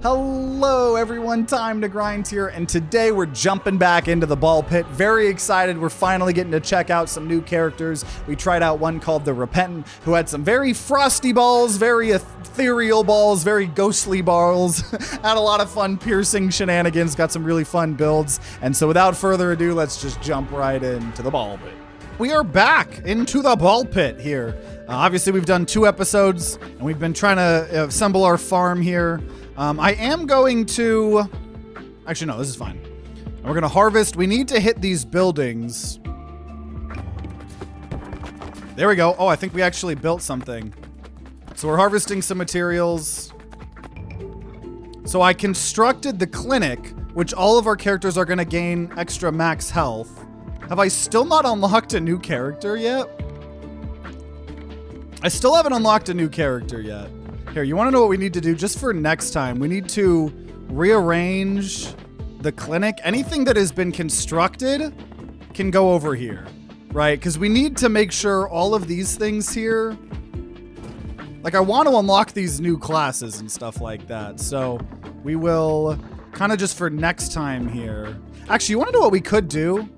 Hello everyone, TimeToGrind here, and today we're jumping back into the ball pit. Very excited, we're finally getting to check out some new characters. We tried out one called the Repentant, who had some very frosty balls, very ethereal balls, very ghostly balls. Had a lot of fun piercing shenanigans, got some really fun builds. And so without further ado, let's just jump right into the ball pit. We are back into the ball pit here. Obviously we've done 2 episodes, and we've been trying to assemble our farm here. I am going to, actually no, this is fine. We're gonna harvest. We need to hit these buildings. There we go. Oh, I think we actually built something. So we're harvesting some materials. So I constructed the clinic, which all of our characters are gonna gain extra max health. Have I still not unlocked a new character yet? I still haven't unlocked a new character yet. Here, you want to know what we need to do just for next time? We need to rearrange the clinic. Anything that has been constructed can go over here, right? Because we need to make sure all of these things here, like I want to unlock these new classes and stuff like that. So we will kind of just for next time here. Actually, you want to know what we could do?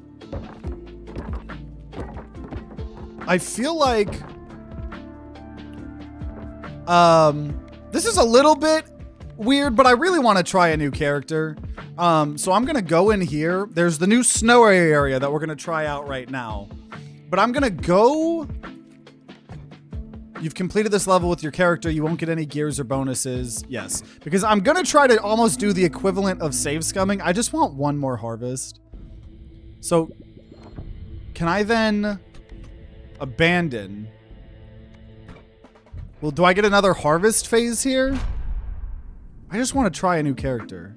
I feel like this is a little bit weird, but I really want to try a new character. So I'm going to go in here. There's the new snow area that we're going to try out right now. But I'm going to go... You've completed this level with your character. You won't get any gears or bonuses. Yes. Because I'm going to try to almost do the equivalent of save scumming. I just want one more harvest. So can I then abandon... Well, do I get another harvest phase here? I just want to try a new character.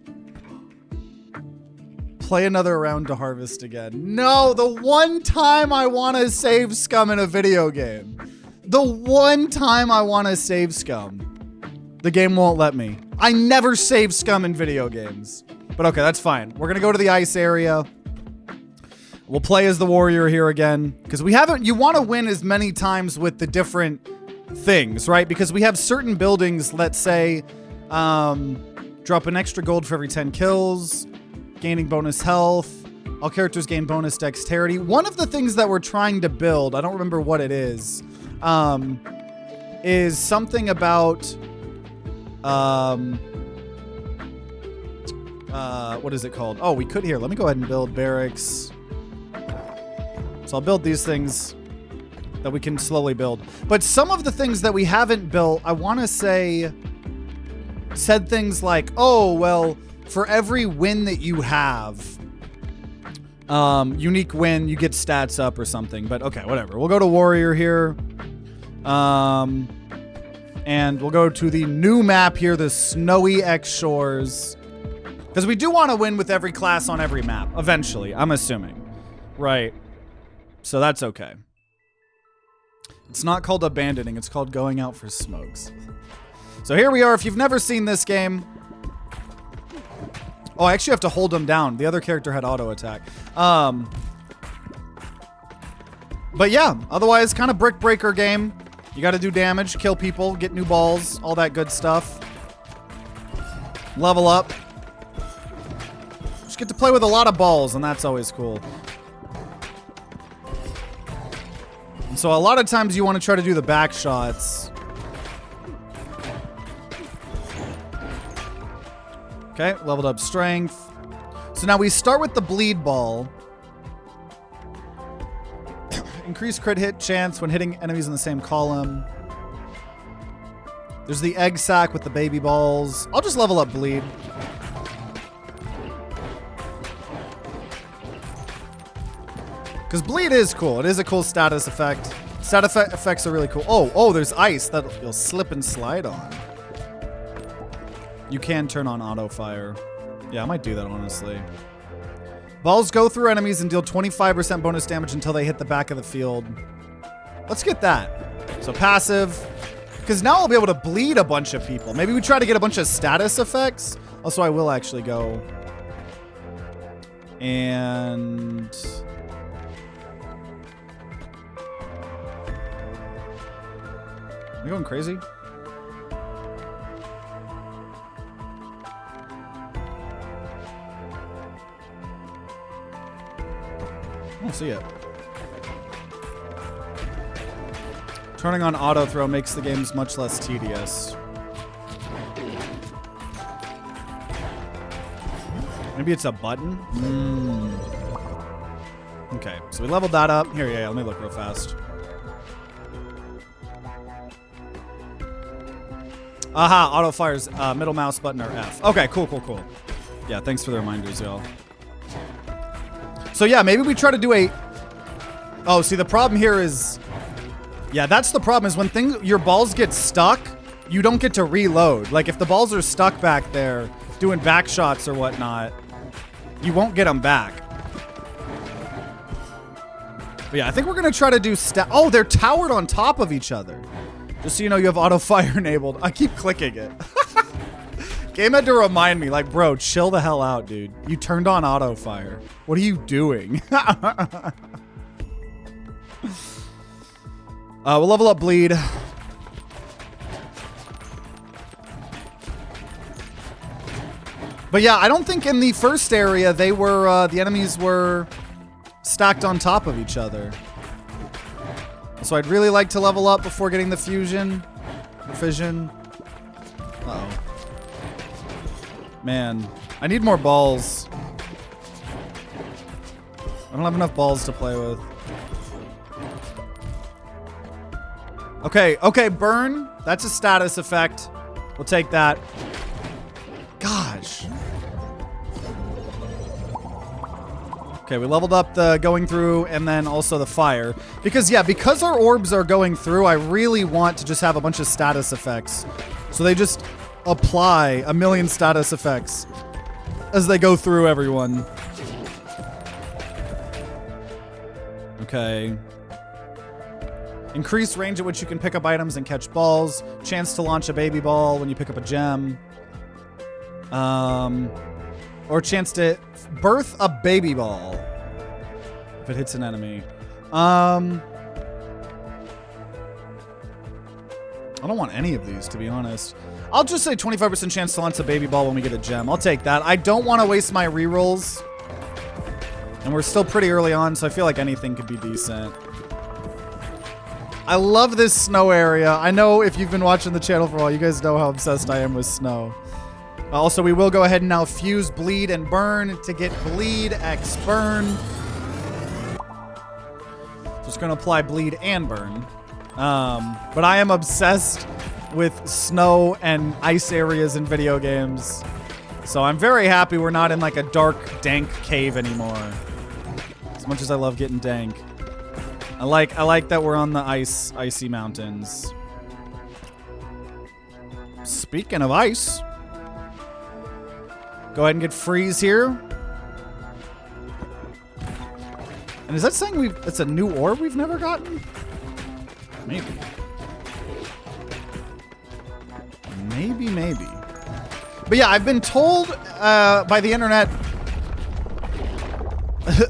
Play another round to harvest again. No, the one time I want to save scum in a video game. The one time I want to save scum. The game won't let me. I never save scum in video games. But okay, that's fine. We're going to go to the ice area. We'll play as the warrior here again. Because we haven't... You want to win as many times with the different... things, right? Because we have certain buildings, let's say, drop an extra gold for every 10 kills, gaining bonus health, all characters gain bonus dexterity. One of the things that we're trying to build, I don't remember what it is something about, what is it called? Oh, we could here. Let me go ahead and build barracks. So I'll build these things that we can slowly build. But some of the things that we haven't built, I want to say, said things like, oh, well, for every win that you have, unique win, you get stats up or something. But okay, whatever. We'll go to warrior here. And we'll go to the new map here, the Snowy X Shores. Because we do want to win with every class on every map, eventually, I'm assuming. Right. So that's okay. It's not called abandoning, it's called going out for smokes. So here we are. If you've never seen this game... Oh, I actually have to hold him down. The other character had auto attack. But yeah, otherwise kind of brick breaker game. You got to do damage, kill people, get new balls, all that good stuff. Level up. Just get to play with a lot of balls, and that's always cool. So a lot of times you want to try to do the back shots. Okay, leveled up strength. So now we start with the bleed ball. Increase crit hit chance when hitting enemies in the same column. There's the egg sack with the baby balls. I'll just level up bleed. Because bleed is cool. It is a cool status effect. Effects are really cool. Oh, there's ice that you'll slip and slide on. You can turn on auto fire. Yeah, I might do that, honestly. Balls go through enemies and deal 25% bonus damage until they hit the back of the field. Let's get that. So passive. Because now I'll be able to bleed a bunch of people. Maybe we try to get a bunch of status effects. Also, I will actually go. And... Am I going crazy? I don't see it. Turning on auto throw makes the games much less tedious. Maybe it's a button? Okay, so we leveled that up. Here, yeah, let me look real fast. Aha, auto fires middle mouse button or F. Okay, cool. Yeah, thanks for the reminders, y'all. So yeah, maybe we try to do a... Oh, see, the problem here is... Yeah, that's the problem, is when your balls get stuck, you don't get to reload. Like, if the balls are stuck back there doing back shots or whatnot, you won't get them back. But yeah, I think we're going to try to do... Oh, they're towered on top of each other. Just so you know, you have auto fire enabled. I keep clicking it. Game had to remind me, like, bro, chill the hell out, dude. You turned on auto fire. What are you doing? We'll level up bleed. But yeah, I don't think in the first area they were, the enemies were stacked on top of each other. So I'd really like to level up before getting the fusion. Fission. Uh-oh. Man, I need more balls. I don't have enough balls to play with. Okay, burn. That's a status effect. We'll take that. Gosh. Okay, we leveled up the going through and then also the fire. Because, yeah, because our orbs are going through, I really want to just have a bunch of status effects. So they just apply a million status effects as they go through everyone. Okay. Increased range at which you can pick up items and catch balls. Chance to launch a baby ball when you pick up a gem. Or chance to birth a baby ball if it hits an enemy. I don't want any of these, to be honest. I'll just say 25% chance to launch a baby ball when we get a gem. I'll take that. I don't want to waste my rerolls. And we're still pretty early on, so I feel like anything could be decent. I love this snow area. I know if you've been watching the channel for a while, you guys know how obsessed I am with snow. Also, we will go ahead and now fuse bleed and burn to get bleed x burn. So it's going to apply bleed and burn. But I am obsessed with snow and ice areas in video games. So I'm very happy we're not in like a dark, dank cave anymore. As much as I love getting dank. I like that we're on the icy mountains. Speaking of ice, go ahead and get freeze here. And is that saying it's a new orb we've never gotten? Maybe. Maybe. But yeah, I've been told by the internet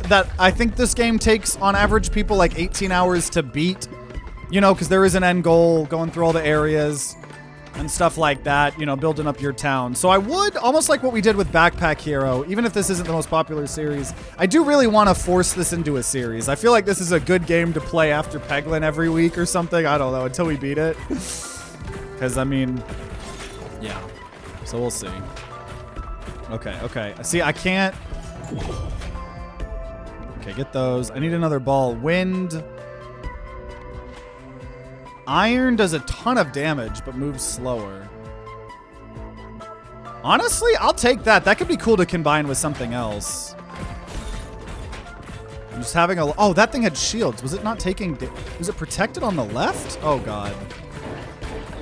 that I think this game takes, on average, people like 18 hours to beat. You know, because there is an end goal, going through all the areas and stuff like that, you know, building up your town. So I would, almost like what we did with Backpack Hero, even if this isn't the most popular series, I do really want to force this into a series. I feel like this is a good game to play after Peglin every week or something. I don't know, until we beat it. Because, I mean, yeah. So we'll see. Okay. See, I can't... Okay, get those. I need another ball. Wind. Iron does a ton of damage, but moves slower. Honestly, I'll take that. That could be cool to combine with something else. I'm just having a... Oh, that thing had shields. Was it not taking... Was it protected on the left? Oh, God.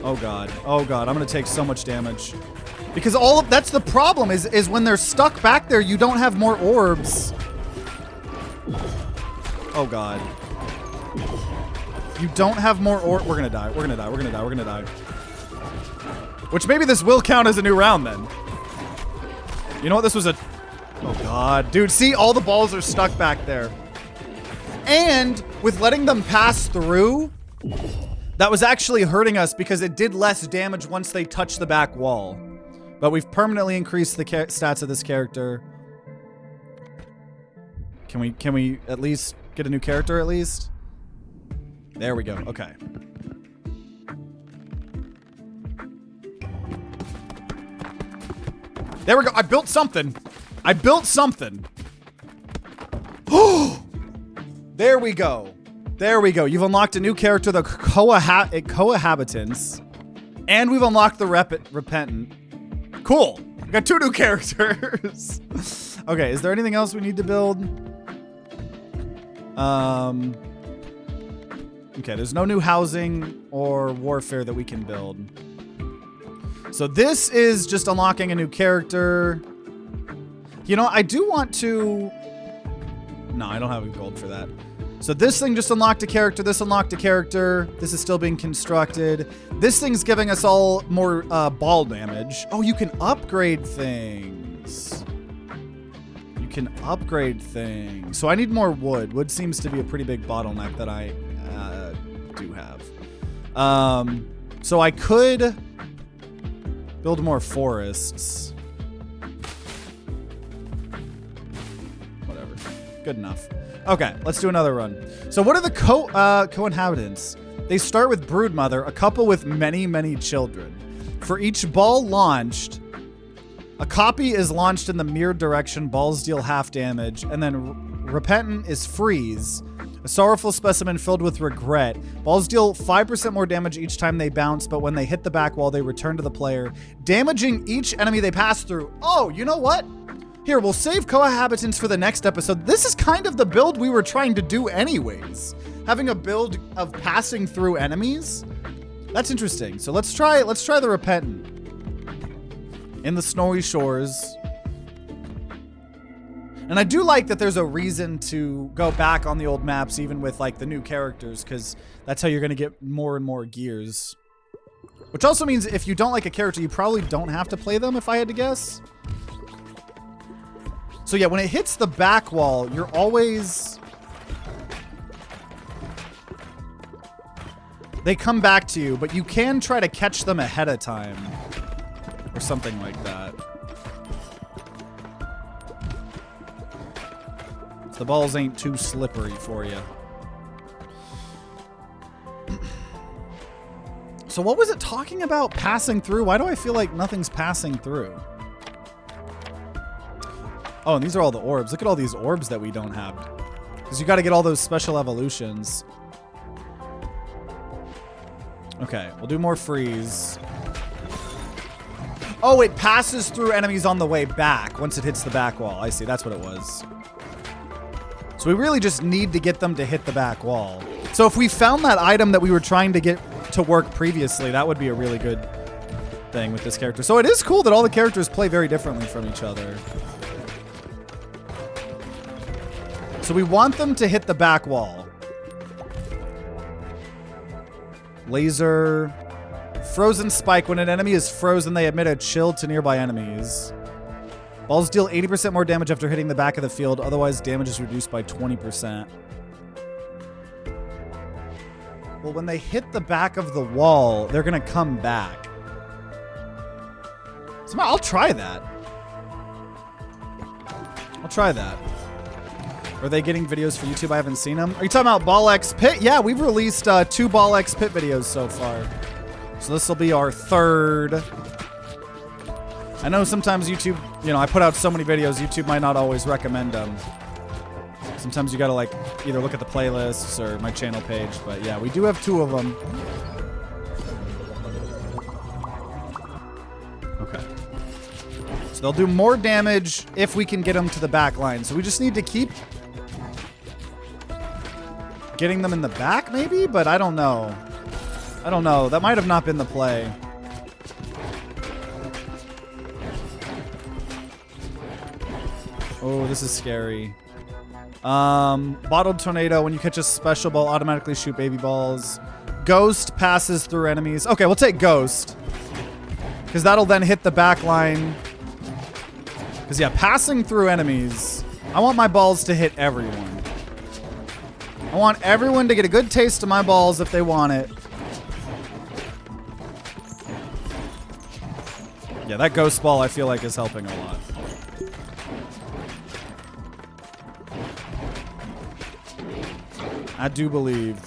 Oh, God. Oh, God. I'm going to take so much damage. Because all of... That's the problem, is when they're stuck back there, you don't have more orbs. Oh, God. You don't have more orbs. We're going to die. We're going to die. We're going to die. We're going to die. Which maybe this will count as a new round then. You know what? This was a... Oh, God. Dude, see? All the balls are stuck back there. And with letting them pass through, that was actually hurting us because it did less damage once they touched the back wall. But we've permanently increased the stats of this character. Can we at least get a new character at least? There we go. Okay. There we go. I built something. I built something. Oh! There we go. There we go. You've unlocked a new character, the cohabitants. And we've unlocked the repentant. Cool. We got 2 new characters. Okay, is there anything else we need to build? Okay, there's no new housing or warfare that we can build. So this is just unlocking a new character. You know, I do want to... No, I don't have any gold for that. So this thing just unlocked a character. This unlocked a character. This is still being constructed. This thing's giving us all more ball damage. Oh, you can upgrade things. You can upgrade things. So I need more wood. Wood seems to be a pretty big bottleneck that I do have. So I could build more forests. Whatever. Good enough. Okay, let's do another run. So what are the co-inhabitants? They start with broodmother, a couple with many, many children. For each ball launched, a copy is launched in the mirrored direction. Balls deal half damage. And then repentant is freeze, a sorrowful specimen filled with regret. Balls deal 5% more damage each time they bounce, but when they hit the back wall, they return to the player, damaging each enemy they pass through. Oh, you know what? Here, we'll save cohabitants for the next episode. This is kind of the build we were trying to do anyways. Having a build of passing through enemies. That's interesting. So let's try the repentant. In the snowy shores. And I do like that there's a reason to go back on the old maps, even with like the new characters, because that's how you're going to get more and more gears. Which also means if you don't like a character, you probably don't have to play them, if I had to guess. So yeah, when it hits the back wall, you're always... They come back to you, but you can try to catch them ahead of time. Or something like that. So the balls ain't too slippery for you. So what was it talking about passing through? Why do I feel like nothing's passing through? Oh, and these are all the orbs. Look at all these orbs that we don't have. Because you got to get all those special evolutions. Okay, we'll do more freeze. Oh, it passes through enemies on the way back once it hits the back wall. I see, that's what it was. So we really just need to get them to hit the back wall. So if we found that item that we were trying to get to work previously, that would be a really good thing with this character. So it is cool that all the characters play very differently from each other. So we want them to hit the back wall. Laser. Frozen spike. When an enemy is frozen, they emit a chill to nearby enemies. Balls deal 80% more damage after hitting the back of the field. Otherwise, damage is reduced by 20%. Well, when they hit the back of the wall, they're going to come back. So I'll try that. I'll try that. Are they getting videos for YouTube? I haven't seen them. Are you talking about Ball X Pit? Yeah, we've released 2 Ball X Pit videos so far. So this will be our 3rd. I know sometimes YouTube, you know, I put out so many videos, YouTube might not always recommend them. Sometimes you gotta like either look at the playlists or my channel page, but yeah, we do have 2 of them. Okay. So they'll do more damage if we can get them to the back line. So we just need to keep getting them in the back maybe, but I don't know. I don't know. That might have not been the play. Oh, this is scary. Bottled tornado. When you catch a special ball, automatically shoot baby balls. Ghost passes through enemies. Okay, we'll take Ghost. Because that'll then hit the back line. Because yeah, passing through enemies. I want my balls to hit everyone. I want everyone to get a good taste of my balls if they want it. Yeah, that ghost ball I feel like is helping a lot. I do believe.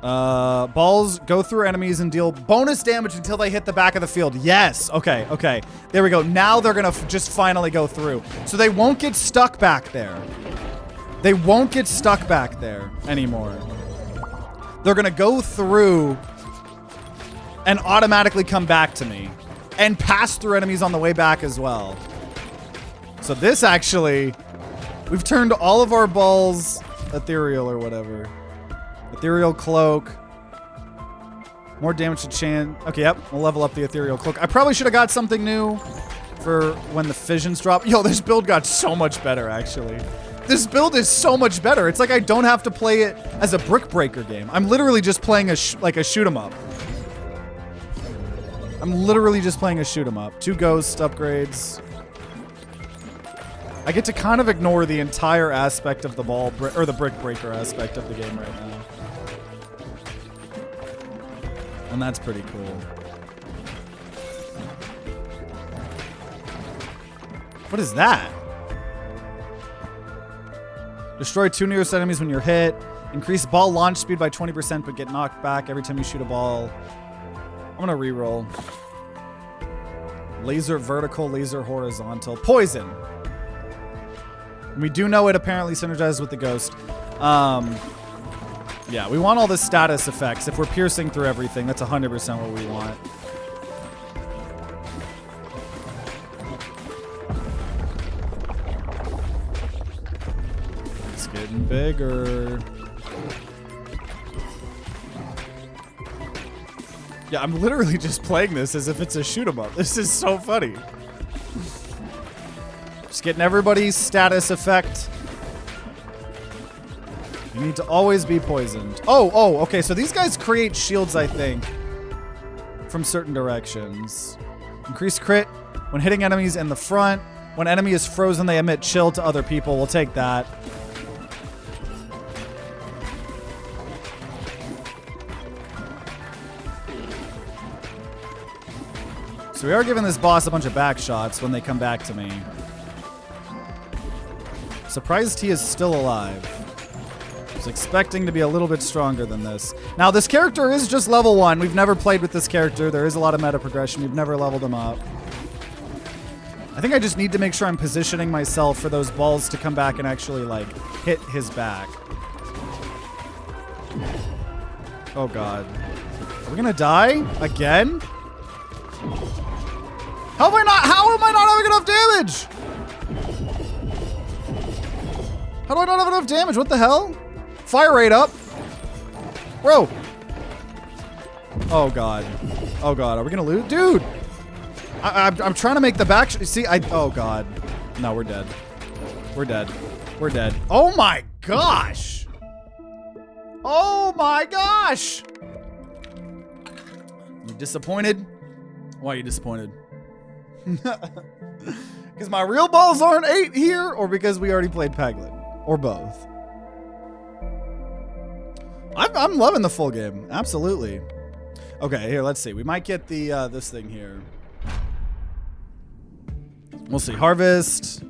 Balls go through enemies and deal bonus damage until they hit the back of the field. Yes. Okay. Okay. There we go. Now they're going to just finally go through. So they won't get stuck back there. They won't get stuck back there anymore. They're going to go through and automatically come back to me and pass through enemies on the way back as well. So this actually, we've turned all of our balls ethereal or whatever. Ethereal cloak. More damage to Chan. Okay, yep. We'll level up the ethereal cloak. I probably should have got something new for when the fissions drop. Yo, this build got so much better, actually. This build is so much better. It's like I don't have to play it as a brick breaker game. I'm literally just playing like a shoot 'em up. I'm literally just playing a shoot 'em up. 2 ghost upgrades. I get to kind of ignore the entire aspect of the or the brick breaker aspect of the game right now. And that's pretty cool. What is that? Destroy 2 nearest enemies when you're hit. Increase ball launch speed by 20% but get knocked back every time you shoot a ball. I'm gonna reroll. Laser vertical, laser horizontal. Poison. We do know it apparently synergizes with the ghost. Yeah, we want all the status effects. If we're piercing through everything, that's 100% what we want. It's getting bigger. Yeah, I'm literally just playing this as if it's a shoot 'em up. This is so funny. Just getting everybody's status effect. You need to always be poisoned. Oh, okay. So these guys create shields, I think, from certain directions. Increase crit when hitting enemies in the front. When enemy is frozen, they emit chill to other people. We'll take that. So we are giving this boss a bunch of back shots when they come back to me. Surprised he is still alive. I was expecting to be a little bit stronger than this. Now, this character is just level 1. We've never played with this character. There is a lot of meta progression. We've never leveled him up. I think I just need to make sure I'm positioning myself for those balls to come back and actually, like, hit his back. Oh, God. Are we gonna die? Again? How am I not having enough damage? How do I not have enough damage? What the hell? Fire rate up. Bro. Oh, God. Oh, God. Are we going to lose? Dude. I'm trying to make the back. See, oh, God. No, we're dead. We're dead. We're dead. Oh, my gosh. Oh, my gosh. You disappointed? Why are you disappointed? Because my real balls aren't 8 here, or because we already played Peglet, or both. I'm loving the full game, absolutely. Okay, here, let's see. We might get the this thing here. We'll see. Harvest.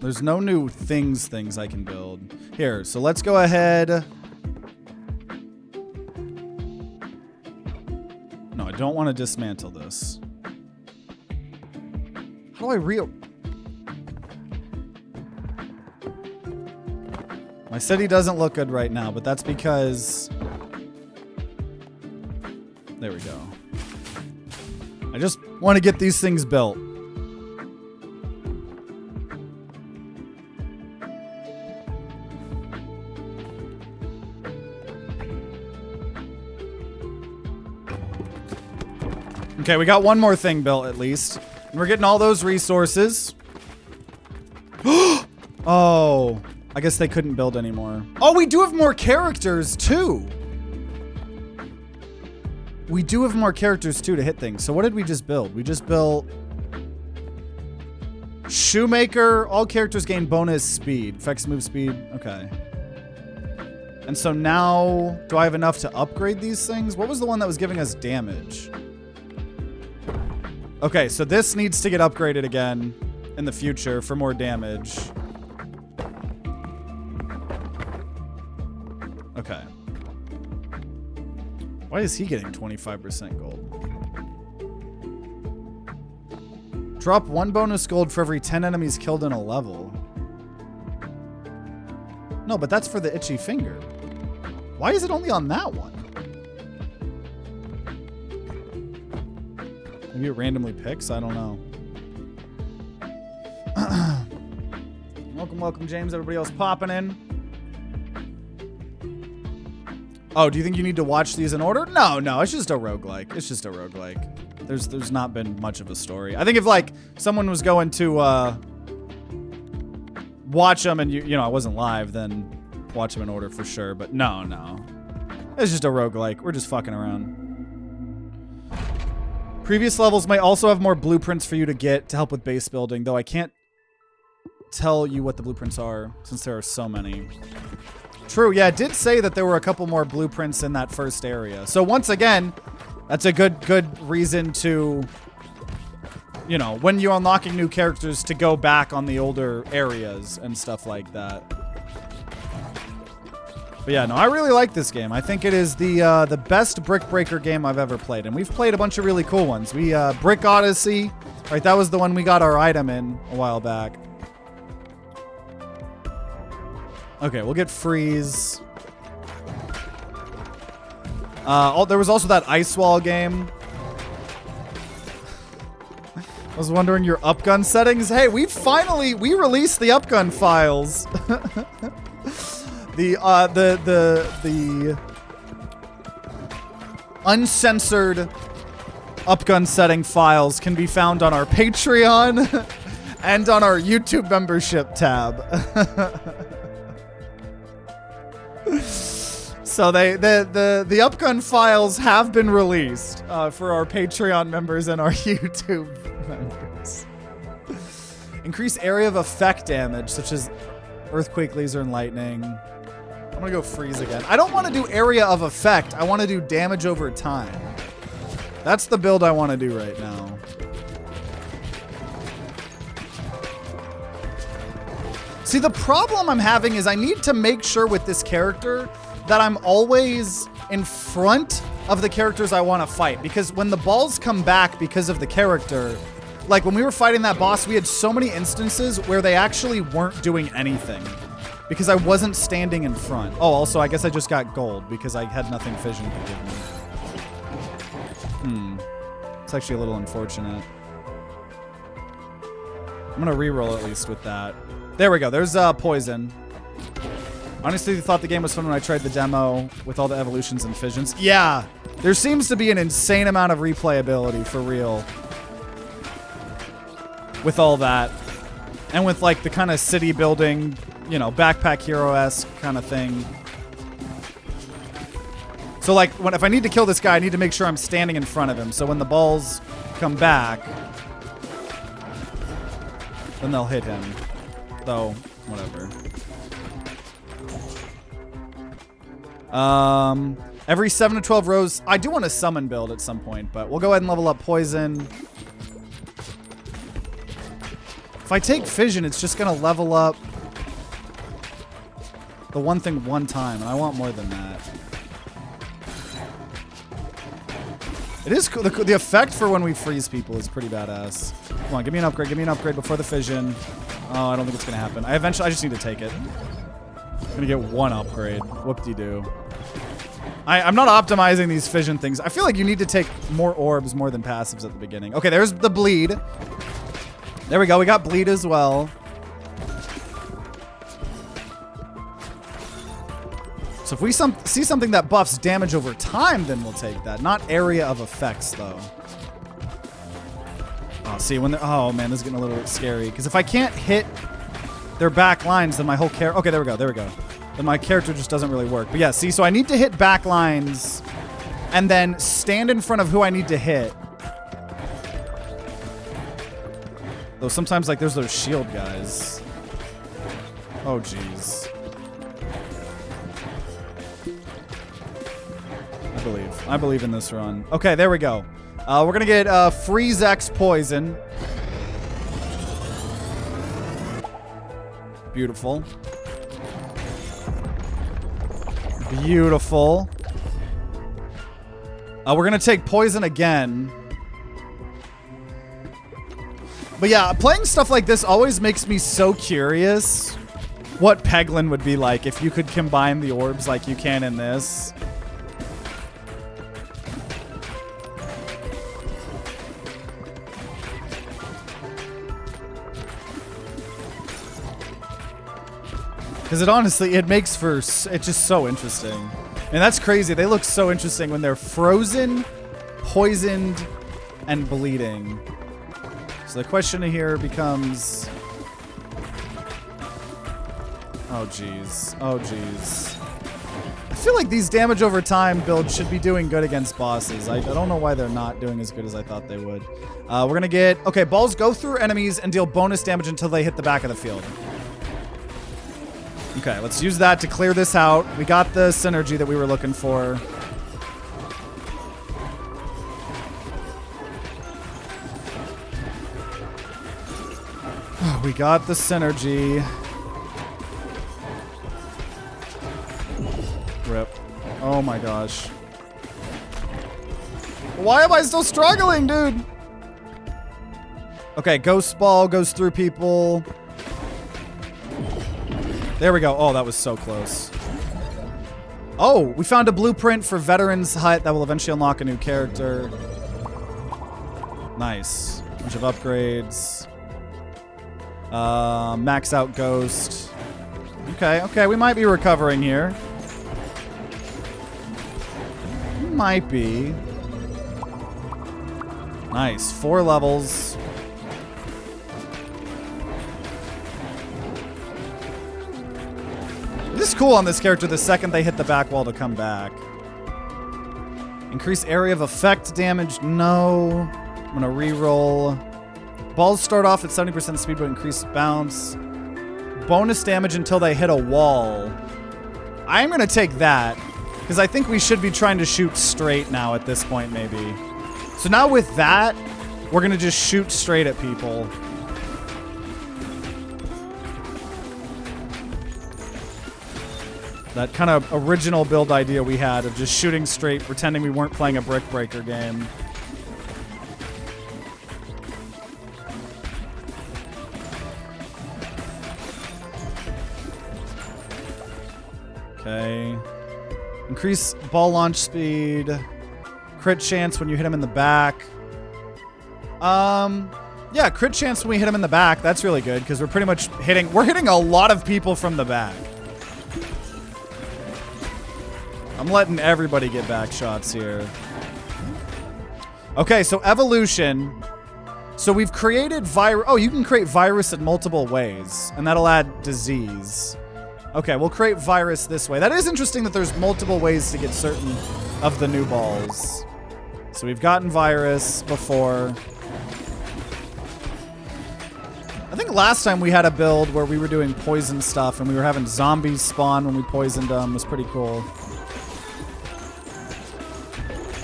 There's no new things I can build. Here, so let's go ahead. No, I don't want to dismantle this. How do I My city doesn't look good right now, but that's because... There we go. I just want to get these things built. Okay, we got one more thing built at least. And we're getting all those resources. Oh, I guess they couldn't build anymore. Oh, we do have more characters too. We do have more characters too to hit things. So what did we just build? We just built Shoemaker. All characters gain bonus speed. Affects move speed. Okay. And so now, do I have enough to upgrade these things? What was the one that was giving us damage? Okay, so this needs to get upgraded again in the future for more damage. Okay. Why is he getting 25% gold? Drop 1 bonus gold for every 10 enemies killed in a level. No, but that's for the itchy finger. Why is it only on that one? Maybe it randomly picks? I don't know. Welcome, James. Everybody else popping in. Oh, do you think you need to watch these in order? No, it's just a roguelike. It's just a roguelike. There's not been much of a story. I think if, like, someone was going to watch them and, you know, I wasn't live, then watch them in order for sure. But no. It's just a roguelike. We're just fucking around. Previous levels might also have more blueprints for you to get to help with base building, though I can't tell you what the blueprints are since there are so many. True, yeah, it did say that there were a couple more blueprints in that first area. So once again, that's a good reason to, you know, when you're unlocking new characters to go back on the older areas and stuff like that. But yeah, no, I really like this game. I think it is the best Brick Breaker game I've ever played. And we've played a bunch of really cool ones. We, Brick Odyssey, right, that was the one we got our item in a while back. Okay, we'll get Freeze. There was also that Ice Wall game. I was wondering your upgun settings. Hey, we released the upgun files. The uncensored upgun setting files can be found on our Patreon and on our YouTube membership tab. So the upgun files have been released for our Patreon members and our YouTube members. Increase area of effect damage, such as earthquake, laser, and lightning. I'm gonna go Freeze again. I don't want to do area of effect. I want to do damage over time. That's the build I want to do right now. See, the problem I'm having is I need to make sure with this character that I'm always in front of the characters I want to fight. Because when the balls come back because of the character, like when we were fighting that boss, we had so many instances where they actually weren't doing anything because I wasn't standing in front. Oh, also, I guess I just got gold because I had nothing fission could give me. It's actually a little unfortunate. I'm gonna reroll at least with that. There we go. There's poison. Honestly, thought the game was fun when I tried the demo with all the evolutions and fissions. Yeah, there seems to be an insane amount of replayability for real with all that. And with like the kind of city building, you know, backpack hero-esque kind of thing. So like if I need to kill this guy, I need to make sure I'm standing in front of him. So when the balls come back, then they'll hit him. Though, whatever. Every 7 to 12 rows. I do want to summon build at some point, but we'll go ahead and level up poison. If I take fission, it's just going to level up the one thing one time, and I want more than that. It is cool. The effect for when we freeze people is pretty badass. Come on, give me an upgrade. Give me an upgrade before the fission. Oh, I don't think it's going to happen. I just need to take it. I'm going to get one upgrade. Whoop-de-doo. I'm not optimizing these fission things. I feel like you need to take more orbs more than passives at the beginning. Okay, there's the bleed. There we go. We got bleed as well. So if we see something that buffs damage over time, then we'll take that. Not area of effects, though. Oh, see, when they're... Oh, man, this is getting a little scary. Because if I can't hit their back lines, then my whole character... Okay, there we go. There we go. Then my character just doesn't really work. But yeah, see, so I need to hit back lines and then stand in front of who I need to hit. Though sometimes, like, there's those shield guys. Oh, jeez. I believe in this run. Okay, there we go. We're gonna get Freeze X Poison. Beautiful. Beautiful. We're gonna take Poison again. But yeah, playing stuff like this always makes me so curious what Peglin would be like if you could combine the orbs like you can in this. Because it makes for, it's just so interesting. And that's crazy. They look so interesting when they're frozen, poisoned, and bleeding. So the question here becomes... Oh, jeez. Oh, jeez. I feel like these damage over time builds should be doing good against bosses. I don't know why they're not doing as good as I thought they would. We're going to get... Okay, balls go through enemies and deal bonus damage until they hit the back of the field. Okay, let's use that to clear this out. We got the synergy that we were looking for. We got the synergy. Rip. Oh my gosh. Why am I still struggling, dude? Okay, Ghost Ball goes through people. There we go. Oh, that was so close. Oh, we found a blueprint for Veteran's Hut that will eventually unlock a new character. Nice. Bunch of upgrades. Max out Ghost. Okay, we might be recovering here. Might be. Nice. 4 levels. This is cool on this character the second they hit the back wall to come back. Increase area of effect damage. No. I'm going to re-roll. Balls start off at 70% speed but increase bounce. Bonus damage until they hit a wall. I'm going to take that because I think we should be trying to shoot straight now at this point maybe. So now with that, we're going to just shoot straight at people. That kind of original build idea we had of just shooting straight, pretending we weren't playing a Brick Breaker game. Okay. Increase ball launch speed. Crit chance when you hit him in the back. Yeah, crit chance when we hit him in the back. That's really good because we're pretty much we're hitting a lot of people from the back. I'm letting everybody get back shots here. Okay, so evolution. So we've created virus. Oh, you can create virus in multiple ways, and that'll add disease. Okay, we'll create virus this way. That is interesting that there's multiple ways to get certain of the new balls. So we've gotten virus before. I think last time we had a build where we were doing poison stuff, and we were having zombies spawn when we poisoned them. It was pretty cool.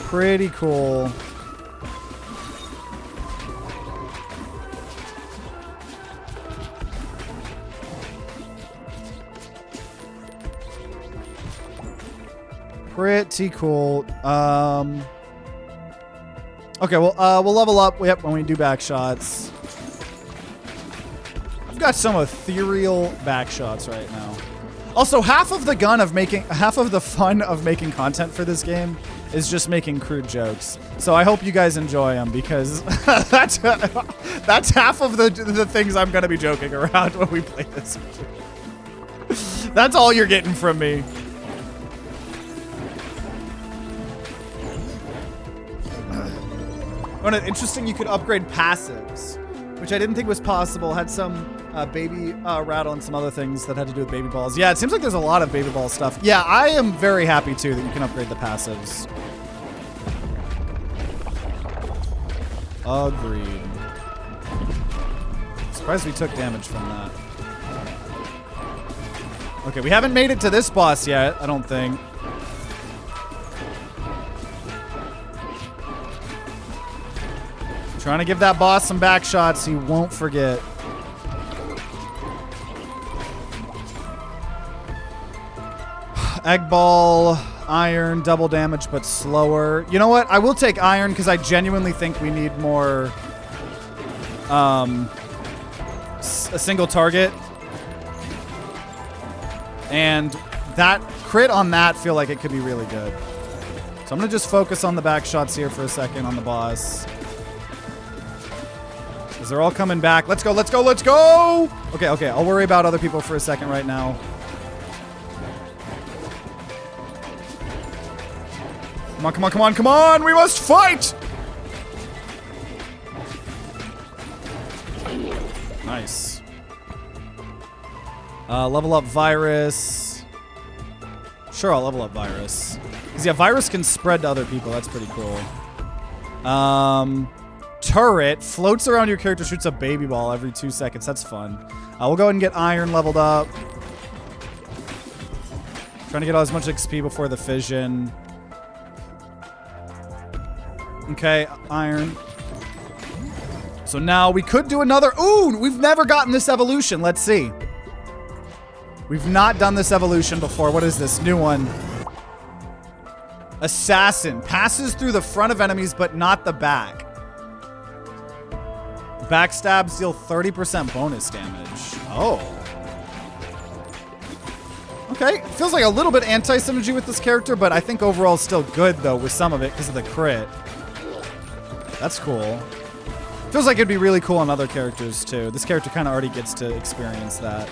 Pretty cool. Pretty cool. Okay, well, we'll level up when we do back shots. I've got some ethereal back shots right now. Also, half of the fun of making content for this game is just making crude jokes. So I hope you guys enjoy them because that's half of the things I'm gonna be joking around when we play this game. That's all you're getting from me. Interesting, you could upgrade passives, which I didn't think was possible. Had some baby rattle and some other things that had to do with baby balls. Yeah, it seems like there's a lot of baby ball stuff. Yeah, I am very happy too that you can upgrade the passives. Agreed. Surprised we took damage from that. Okay, we haven't made it to this boss yet, I don't think. Trying to give that boss some back shots he won't forget. Egg ball, iron, double damage, but slower. You know what? I will take iron because I genuinely think we need more a single target. And that crit on that feel like it could be really good. So I'm going to just focus on the back shots here for a second on the boss. Because they're all coming back. Let's go, let's go, let's go! Okay, okay. I'll worry about other people for a second right now. Come on, come on, come on, come on! We must fight! Nice. Level up virus. Sure, I'll level up virus. Because, yeah, virus can spread to other people. That's pretty cool. Turret. Floats around your character, shoots a baby ball every 2 seconds. That's fun. We'll go ahead and get iron leveled up. Trying to get as much XP before the fission. Okay, iron. So now we could do another... Ooh, we've never gotten this evolution. Let's see. We've not done this evolution before. What is this? New one. Assassin. Passes through the front of enemies, but not the back. Backstabs deal 30% bonus damage. Oh. Okay. Feels like a little bit anti-synergy with this character, but I think overall still good, though, with some of it because of the crit. That's cool. Feels like it'd be really cool on other characters, too. This character kind of already gets to experience that.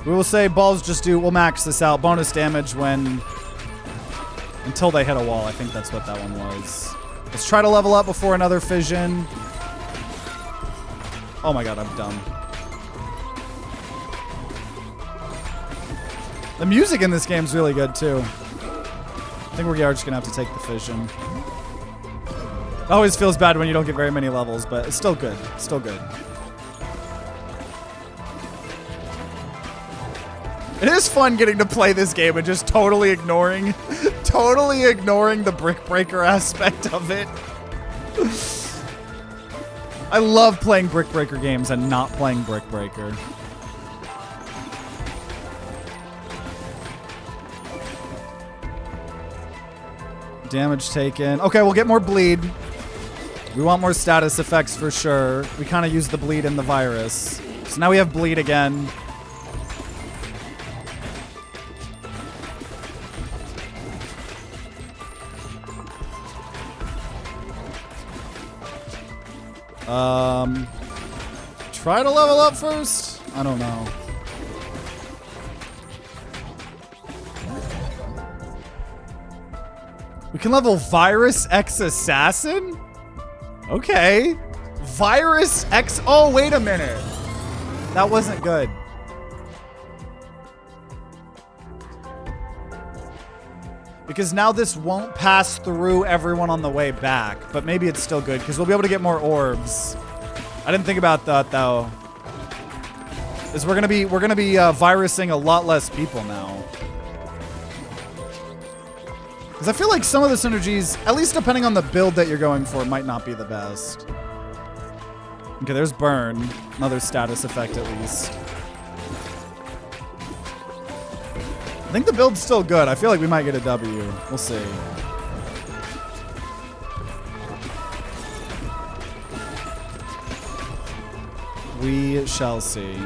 We will say balls just do, we'll max this out. Bonus damage until they hit a wall. I think that's what that one was. Let's try to level up before another fission. Oh my god, I'm dumb. The music in this game is really good, too. I think we are just going to have to take the fission. It always feels bad when you don't get very many levels, but it's still good. It's still good. It is fun getting to play this game and just totally ignoring the brick breaker aspect of it. I love playing brick breaker games and not playing brick breaker. Damage taken. Okay, we'll get more bleed. We want more status effects for sure. We kind of used the bleed in the virus. So now we have bleed again. Try to level up first? I don't know. We can level Virus X Assassin? Okay. Virus X... Oh, wait a minute. That wasn't good. Because now this won't pass through everyone on the way back. But maybe it's still good, because we'll be able to get more orbs. I didn't think about that, though. Is we're gonna be virusing a lot less people now. Because I feel like some of the synergies, at least depending on the build that you're going for, might not be the best. Okay, there's burn. Another status effect, at least. I think the build's still good. I feel like we might get a W. We'll see. We shall see.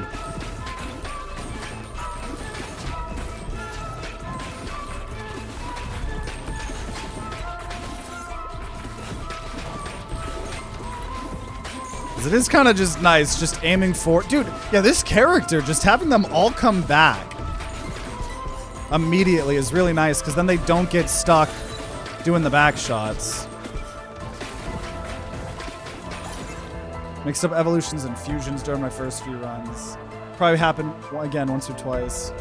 It is kind of just nice, just aiming for... Dude, yeah, this character, just having them all come back immediately is really nice, because then they don't get stuck doing the back shots. Mixed up evolutions and fusions during my first few runs. Probably happen again once or twice.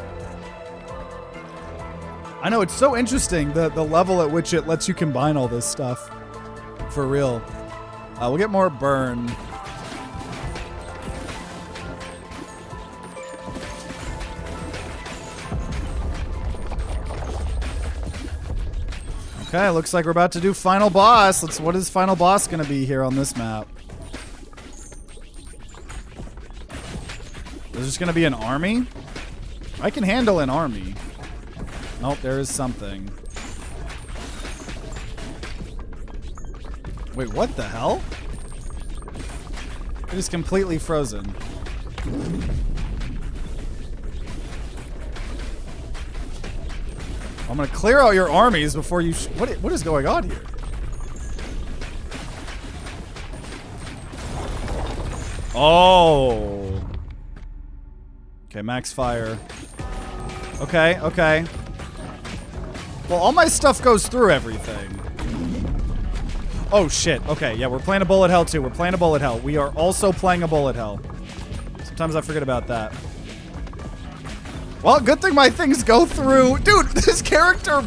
I know, it's so interesting, the level at which it lets you combine all this stuff. For real. We'll get more burn. Okay, looks like we're about to do final boss. What is final boss gonna be here on this map? Is this gonna be an army? I can handle an army. Nope, there is something. Wait, what the hell? It is completely frozen. I'm gonna clear out your armies before you. What is going on here? Oh. Okay, max fire. Okay, okay. Well, all my stuff goes through everything. Oh shit. Okay, yeah, we're playing a bullet hell too. We're playing a bullet hell. We are also playing a bullet hell. Sometimes I forget about that. Well, good thing my things go through. Dude, this character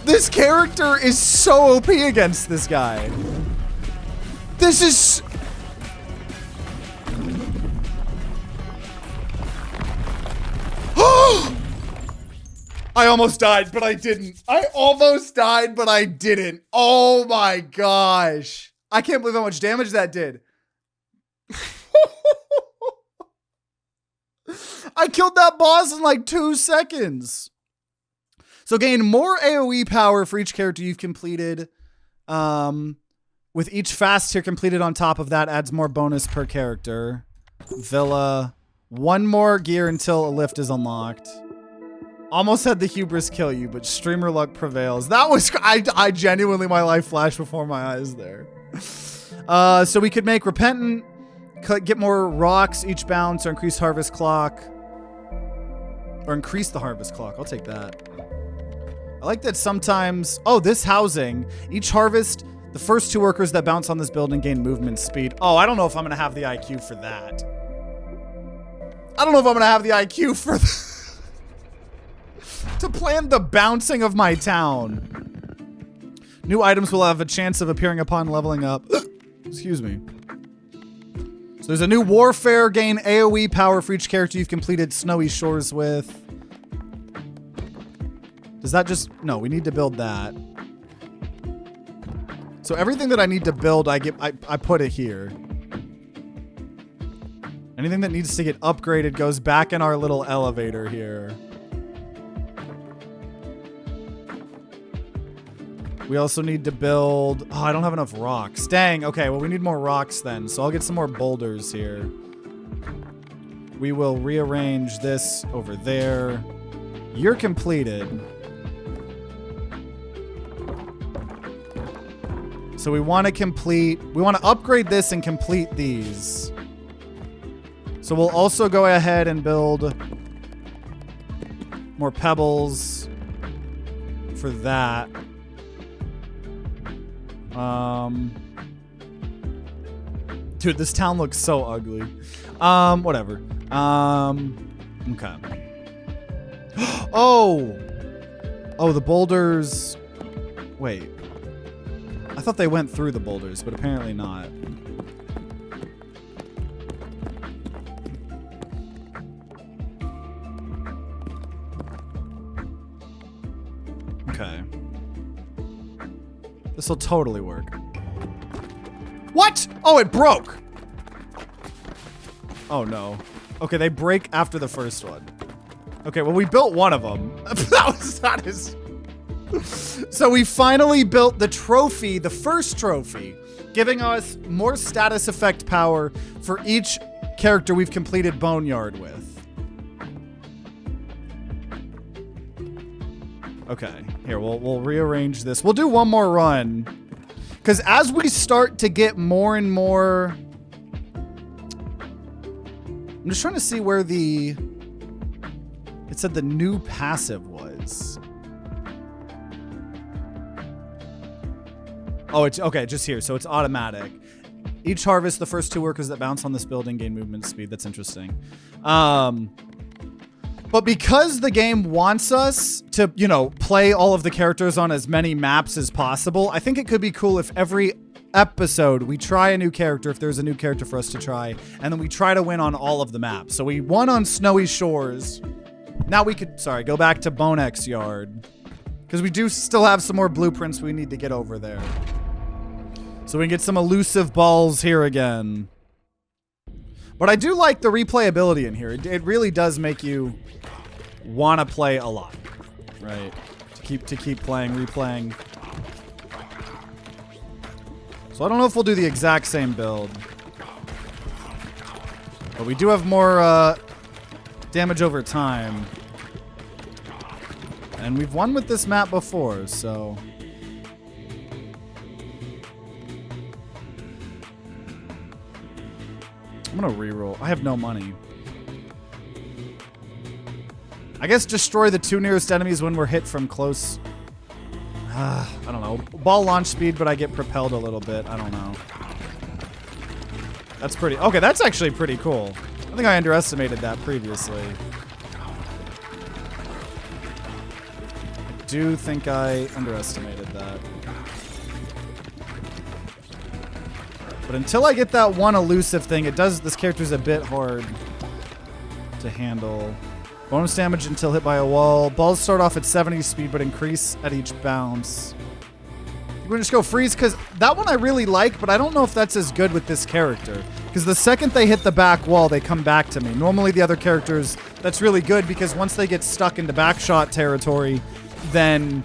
is so OP against this guy. This is... I almost died, but I didn't. I almost died, but I didn't. Oh my gosh. I can't believe how much damage that did. I killed that boss in like 2 seconds. So gain more AoE power for each character you've completed. With each fast tier completed on top of that adds more bonus per character. Villa. 1 more gear until a lift is unlocked. Almost had the hubris kill you, but streamer luck prevails. That was, I genuinely, my life flashed before my eyes there. So we could make Repentant, get more rocks each bounce, or increase harvest clock. Or increase the harvest clock, I'll take that. I like that sometimes, oh, this housing, each harvest, the first 2 workers that bounce on this building gain movement speed. Oh, I don't know if I'm gonna have the IQ for that. I don't know if I'm gonna have the IQ for to plan the bouncing of my town. New items will have a chance of appearing upon leveling up. Excuse me. So there's a new warfare, gain AoE power for each character you've completed Snowy Shores with. Does that just, no, we need to build that. So everything that I need to build, I put it here. Anything that needs to get upgraded goes back in our little elevator here. We also need to build... Oh, I don't have enough rocks. Dang. Okay, well, we need more rocks then. So I'll get some more boulders here. We will rearrange this over there. You're completed. So we want to complete... We want to upgrade this and complete these. So we'll also go ahead and build more pebbles for that. Dude, this town looks so ugly. Whatever. Okay. Oh! Oh, the boulders... Wait. I thought they went through the boulders, but apparently not. Okay. This will totally work. What? Oh, it broke. Oh, no. Okay, they break after the first one. Okay, well, we built one of them. That was not as... So we finally built the trophy, the first trophy, giving us more status effect power for each character we've completed Boneyard with. Okay, here, we'll rearrange this. We'll do one more run. Because as we start to get more and more... I'm just trying to see where the... It said the new passive was. Oh, it's okay, just here. So it's automatic. Each harvest, the first 2 workers that bounce on this building gain movement speed. That's interesting. But because the game wants us to, you know, play all of the characters on as many maps as possible, I think it could be cool if every episode we try a new character, if there's a new character for us to try, and then we try to win on all of the maps. So we won on Snowy Shores. Now we could, sorry, go back to Bonex's yard. Because we do still have some more blueprints we need to get over there. So we can get some elusive balls here again. But I do like the replayability in here. It really does make you want to play a lot, right? To keep playing, replaying. So I don't know if we'll do the exact same build. But we do have more damage over time. And we've won with this map before, so... I'm gonna reroll. I have no money. I guess destroy the 2 nearest enemies when we're hit from close. I don't know. Ball launch speed, but I get propelled a little bit. I don't know. That's pretty... Okay, that's actually pretty cool. I think I underestimated that previously. I do think I underestimated that. But until I get that one elusive thing, this character's a bit hard to handle. Bonus damage until hit by a wall. Balls start off at 70 speed, but increase at each bounce. We're gonna just go freeze, because that one I really like, but I don't know if that's as good with this character. Because the second they hit the back wall, they come back to me. Normally the other characters, that's really good, because once they get stuck into backshot territory, then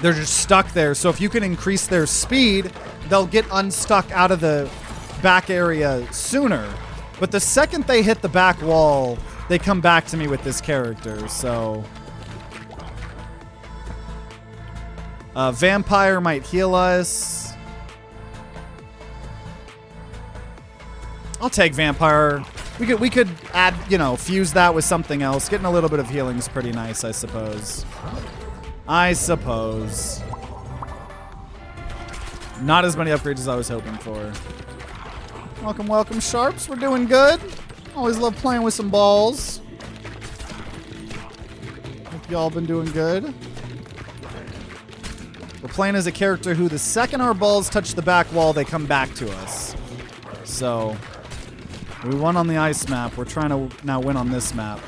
they're just stuck there. So if you can increase their speed, they'll get unstuck out of the back area sooner. But the second they hit the back wall, they come back to me with this character, so... Vampire might heal us. I'll take Vampire. We could add, you know, fuse that with something else. Getting a little bit of healing is pretty nice, I suppose. Not as many upgrades as I was hoping for. Welcome, welcome, Sharps. We're doing good. Always love playing with some balls. Hope y'all been doing good. We're playing as a character who, the second our balls touch the back wall, they come back to us. So, we won on the ice map. We're trying to now win on this map.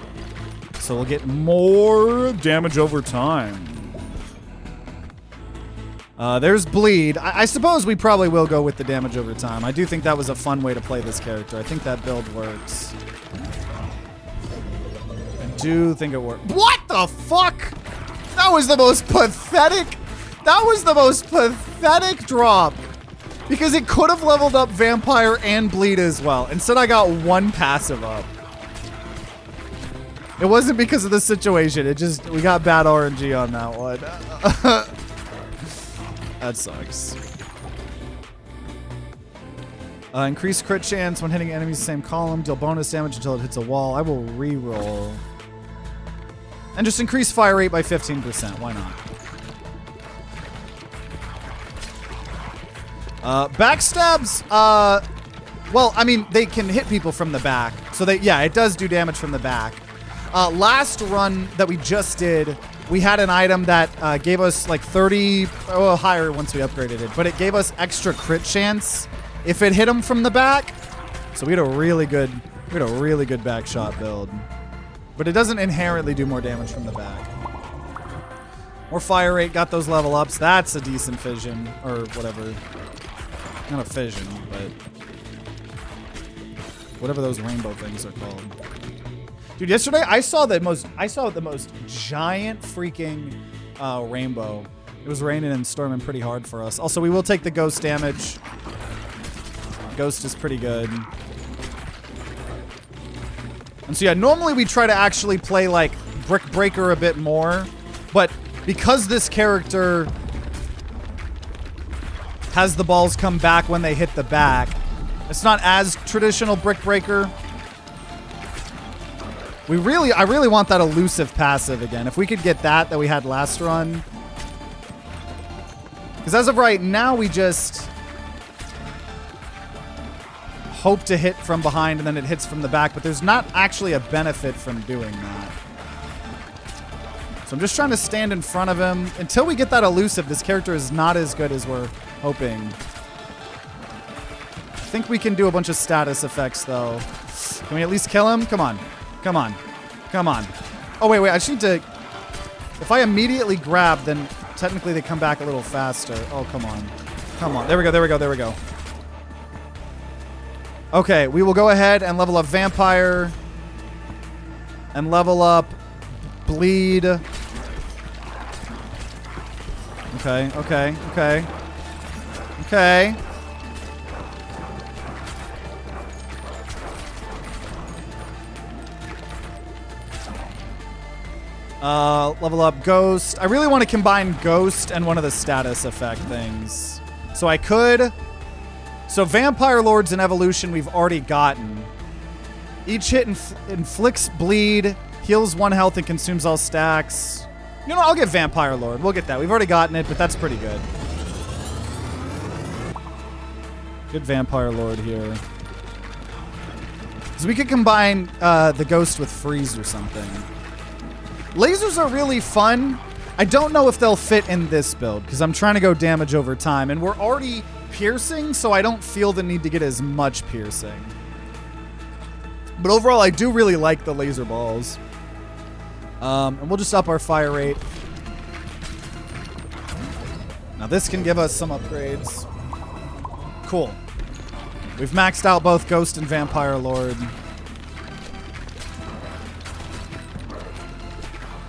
So we'll get more damage over time. There's bleed. I suppose we probably will go with the damage over time. I do think that was a fun way to play this character. I think that build works. I do think it works. What the fuck? That was the most pathetic... That was the most pathetic drop. Because it could have leveled up Vampire and Bleed as well. Instead, I got one passive up. It wasn't because of the situation. It just... We got bad RNG on that one. That sucks. Increase crit chance when hitting enemies in the same column. Deal bonus damage until it hits a wall. I will re-roll. And just increase fire rate by 15%. Why not? Backstabs, well, I mean, they can hit people from the back. So yeah, it does do damage from the back. Last run that we just did, we had an item that gave us like 30, well, higher once we upgraded it, but it gave us extra crit chance if it hit them from the back. So we had a really good back shot build. But it doesn't inherently do more damage from the back. More fire rate, got those level ups. That's a decent fission, or whatever. Not a fission, but whatever those rainbow things are called. Dude, yesterday I saw the most giant freaking rainbow. It was raining and storming pretty hard for us. Also, we will take the ghost damage. Ghost is pretty good. And so yeah, normally we try to actually play like Brick Breaker a bit more, but because this character has the balls come back when they hit the back, it's not as traditional Brick Breaker. I really want that elusive passive again. If we could get that we had last run. Because as of right now, we just hope to hit from behind and then it hits from the back, but there's not actually a benefit from doing that. So I'm just trying to stand in front of him. Until we get that elusive, this character is not as good as we're hoping. I think we can do a bunch of status effects, though. Can we at least kill him? Come on. Come on. Come on. Oh, wait. I just need to... If I immediately grab, then technically they come back a little faster. Oh, come on. Come on. There we go, there we go, there we go. Okay, we will go ahead and level up Vampire. And level up Bleed. Okay, okay, okay. Okay. Level up Ghost. I really want to combine Ghost and one of the status effect things. So I could. So Vampire Lords and Evolution we've already gotten. Each hit inflicts bleed, heals 1 health, and consumes all stacks. You know, I'll get Vampire Lord. We'll get that. We've already gotten it, but that's pretty good. Good Vampire Lord here. So we could combine the Ghost with Freeze or something. Lasers are really fun. I don't know if they'll fit in this build, because I'm trying to go damage over time, and we're already piercing, so I don't feel the need to get as much piercing. But overall, I do really like the laser balls. And we'll just up our fire rate. Now this can give us some upgrades. Cool. We've maxed out both Ghost and Vampire Lord.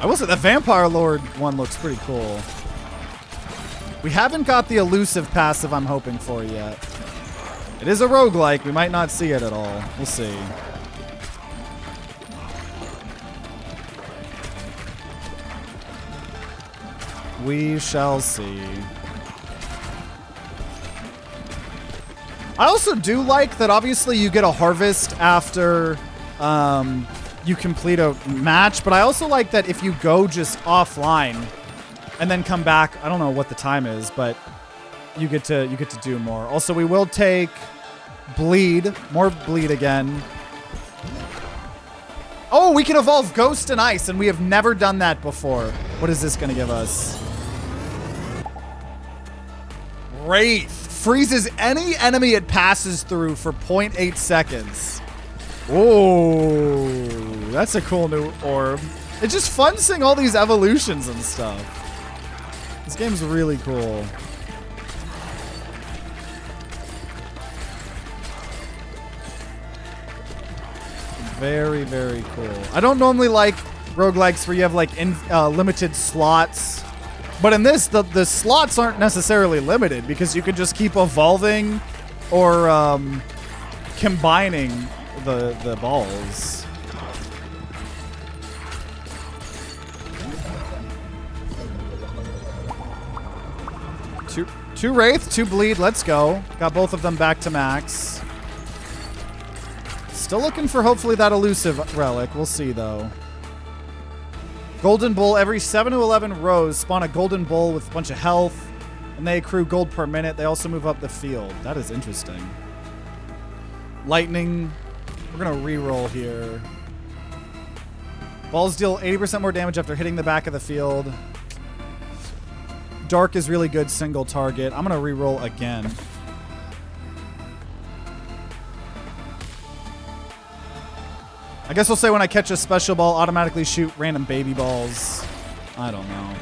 I will say the Vampire Lord one looks pretty cool. We haven't got the elusive passive I'm hoping for yet. It is a roguelike. We might not see it at all. We'll see. We shall see. I also do like that obviously you get a harvest after you complete a match, but I also like that if you go just offline and then come back, I don't know what the time is, but you get to do more. Also, we will take bleed, more bleed again. Oh, we can evolve Ghost and Ice, and we have never done that before. What is this going to give us? Wraith. Freezes any enemy it passes through for 0.8 seconds. Oh, that's a cool new orb. It's just fun seeing all these evolutions and stuff. This game's really cool. Very, very cool. I don't normally like roguelikes where you have like limited slots. But in this, the slots aren't necessarily limited because you could just keep evolving or combining the balls. Two Wraith, 2 Bleed, let's go. Got both of them back to max. Still looking for hopefully that elusive relic. We'll see though. Golden Bull, every 7 to 11 rows spawn a Golden Bull with a bunch of health, and they accrue gold per minute. They also move up the field. That is interesting. Lightning. We're going to reroll here. Balls deal 80% more damage after hitting the back of the field. Dark is really good single target. I'm going to reroll again. I guess we'll say when I catch a special ball, automatically shoot random baby balls. I don't know.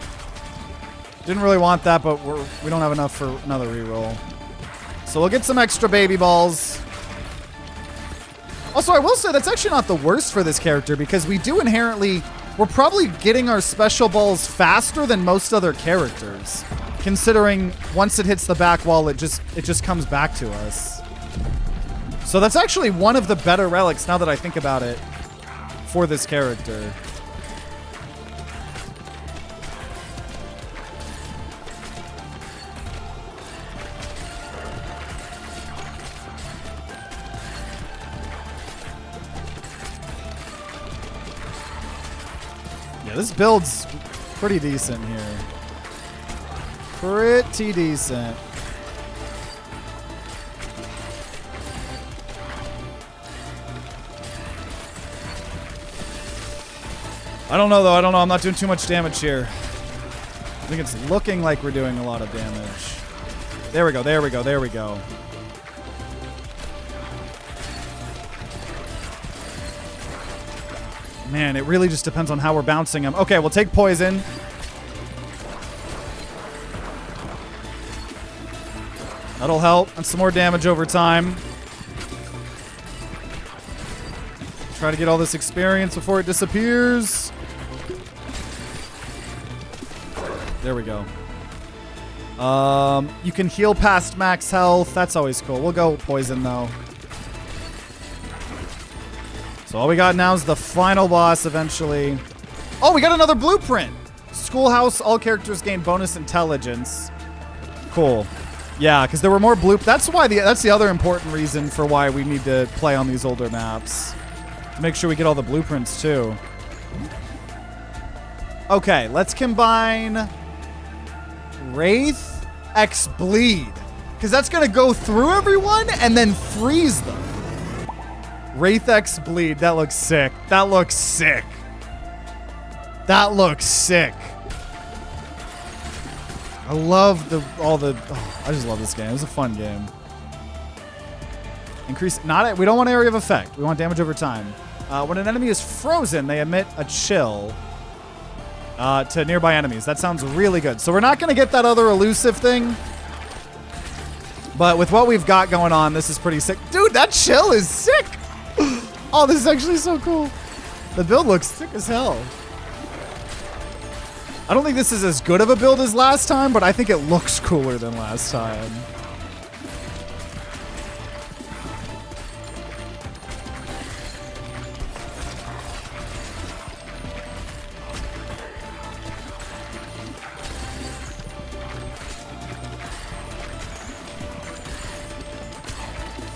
Didn't really want that, but we don't have enough for another reroll. So we'll get some extra baby balls. Also, I will say that's actually not the worst for this character because we do inherently... We're probably getting our special balls faster than most other characters. Considering once it hits the back wall, it just comes back to us. So that's actually one of the better relics now that I think about it for this character. Yeah, this build's pretty decent here. Pretty decent. I don't know, though. I don't know. I'm not doing too much damage here. I think it's looking like we're doing a lot of damage. There we go. There we go. There we go. Man, it really just depends on how we're bouncing them. Okay, we'll take poison. That'll help. And some more damage over time. Try to get all this experience before it disappears. There we go. You can heal past max health. That's always cool. We'll go poison, though. So all we got now is the final boss, eventually. Oh, we got another blueprint. Schoolhouse. All characters gain bonus intelligence. Cool. Yeah, because there were more That's why that's the other important reason for why we need to play on these older maps. To make sure we get all the blueprints, too. Okay, let's combine Wraith X Bleed. Because that's going to go through everyone and then freeze them. Wraith X Bleed. That looks sick. That looks sick. That looks sick. I love I just love this game. It was a fun game. Increase, we don't want area of effect. We want damage over time. When an enemy is frozen, they emit a chill to nearby enemies. That sounds really good. So we're not going to get that other elusive thing. But with what we've got going on, this is pretty sick. Dude, that chill is sick. Oh, this is actually so cool. The build looks sick as hell. I don't think this is as good of a build as last time, but I think it looks cooler than last time.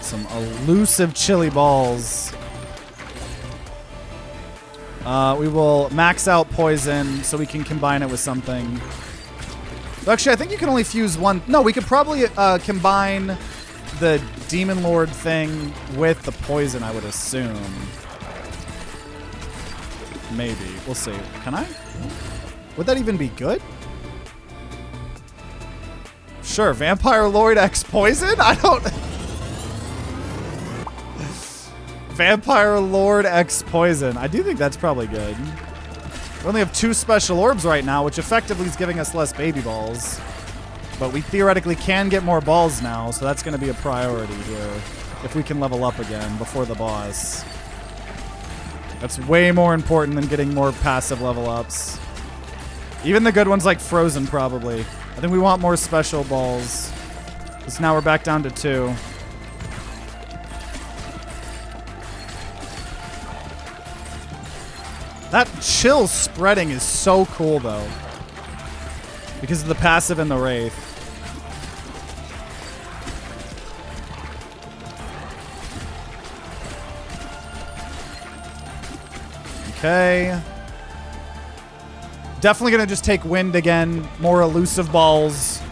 Some elusive chili balls. We will max out poison so we can combine it with something. Actually, I think you can only fuse one. No, we could probably combine the Demon Lord thing with the poison, I would assume. Maybe. We'll see. Can I? Would that even be good? Sure. Vampire Lord X Poison? I don't... Vampire Lord X Poison. I do think that's probably good. We only have 2 special orbs right now, which effectively is giving us less baby balls. But we theoretically can get more balls now, so that's going to be a priority here. If we can level up again before the boss. That's way more important than getting more passive level ups. Even the good ones like Frozen, probably. I think we want more special balls. Because now we're back down to 2. That chill spreading is so cool, though. Because of the passive and the Wraith. Okay. Definitely going to just take wind again. More elusive balls.